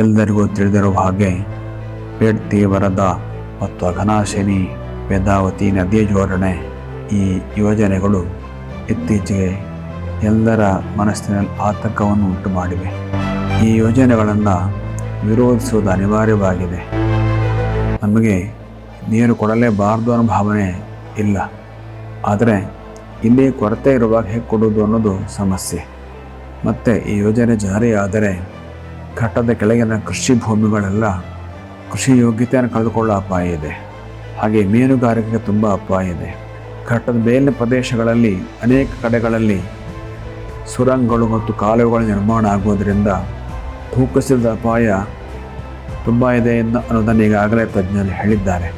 ಎಲ್ಲರಿಗೂ ತಿಳಿದಿರುವ ಹಾಗೆ ಬೇಡ್ತಿ ವರದಾ ಮತ್ತು ಅಘನಾಶಿನಿ ವೇದಾವತಿ ನದಿ ಜೋಡಣೆ ಈ ಯೋಜನೆಗಳು ಇತ್ತೀಚೆಗೆ ಎಲ್ಲರ ಮನಸ್ಸಿನಲ್ಲಿ ಆತಂಕವನ್ನು ಉಂಟು ಮಾಡಿವೆ. ಈ ಯೋಜನೆಗಳನ್ನು ವಿರೋಧಿಸುವುದು ಅನಿವಾರ್ಯವಾಗಿದೆ. ನಮಗೆ ನೀರು ಕೊಡಲೇಬಾರದು ಅನ್ನೋ ಭಾವನೆ ಇಲ್ಲ, ಆದರೆ ಇಲ್ಲಿ ಕೊರತೆ ಇರುವಾಗ ಹೇಗೆ ಕೊಡುವುದು ಅನ್ನೋದು ಸಮಸ್ಯೆ. ಮತ್ತು ಈ ಯೋಜನೆ ಜಾರಿಯಾದರೆ ಘಟ್ಟದ ಕೆಳಗಿನ ಕೃಷಿ ಭೂಮಿಗಳೆಲ್ಲ ಕೃಷಿ ಯೋಗ್ಯತೆಯನ್ನು ಕಳೆದುಕೊಳ್ಳೋ ಅಪಾಯ ಇದೆ. ಹಾಗೆ ಮೀನುಗಾರಿಕೆಗೆ ತುಂಬ ಅಪಾಯ ಇದೆ. ಘಟ್ಟದ ಮೇಲಿನ ಪ್ರದೇಶಗಳಲ್ಲಿ ಅನೇಕ ಕಡೆಗಳಲ್ಲಿ ಸುರಂಗಗಳು ಮತ್ತು ಕಾಲುವೆಗಳ ನಿರ್ಮಾಣ ಆಗುವುದರಿಂದ ಭೂಕುಸಿತದ ಅಪಾಯ ತುಂಬ ಇದೆ ಅನ್ನೋದನ್ನು ಈಗಾಗಲೇ ತಜ್ಞರು ಹೇಳಿದ್ದಾರೆ.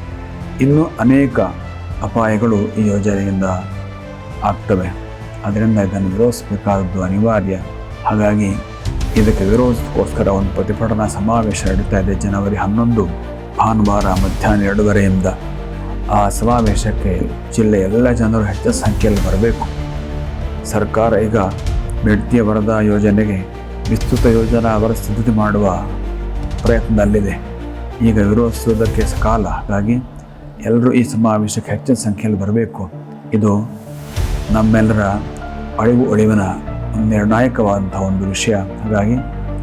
ಇನ್ನೂ ಅನೇಕ ಅಪಾಯಗಳು ಈ ಯೋಜನೆಯಿಂದ ಆಗ್ತವೆ. ಅದರಿಂದ ಇದನ್ನು ವಿರೋಧಿಸಬೇಕಾದದ್ದು ಅನಿವಾರ್ಯ. ಹಾಗಾಗಿ ಇದಕ್ಕೆ ವಿರೋಧಕ್ಕೋಸ್ಕರ ಒಂದು ಪ್ರತಿಭಟನಾ ಸಮಾವೇಶ ನಡೀತಾ ಇದೆ ಜನವರಿ 11 ಭಾನುವಾರ ಮಧ್ಯಾಹ್ನ 2:30ಯಿಂದ. ಆ ಸಮಾವೇಶಕ್ಕೆ ಜಿಲ್ಲೆಯ ಎಲ್ಲ ಜನರು ಹೆಚ್ಚಿನ ಸಂಖ್ಯೆಯಲ್ಲಿ ಬರಬೇಕು. ಸರ್ಕಾರ ಈಗ ಬೇಡ್ತಿ ವರದಾ ಯೋಜನೆಗೆ ವಿಸ್ತೃತ ಯೋಜನಾ ಅವರ ಸಿದ್ಧತೆ ಮಾಡುವ ಪ್ರಯತ್ನದಲ್ಲಿದೆ. ಈಗ ವಿರೋಧಿಸುವುದಕ್ಕೆ ಸಕಾಲ. ಹಾಗಾಗಿ ಎಲ್ಲರೂ ಈ ಸಮಾವೇಶಕ್ಕೆ ಹೆಚ್ಚಿನ ಸಂಖ್ಯೆಯಲ್ಲಿ ಬರಬೇಕು. ಇದು ನಮ್ಮೆಲ್ಲರ ಉಳಿವಿನ ನಿರ್ಣಾಯಕವಾದಂಥ ಒಂದು ವಿಷಯ. ಹಾಗಾಗಿ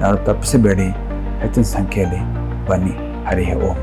ಯಾರು ತಪ್ಪಿಸಬೇಡಿ, ಹೆಚ್ಚಿನ ಸಂಖ್ಯೆಯಲ್ಲಿ ಬನ್ನಿ. ಹರಿ ಓಂ.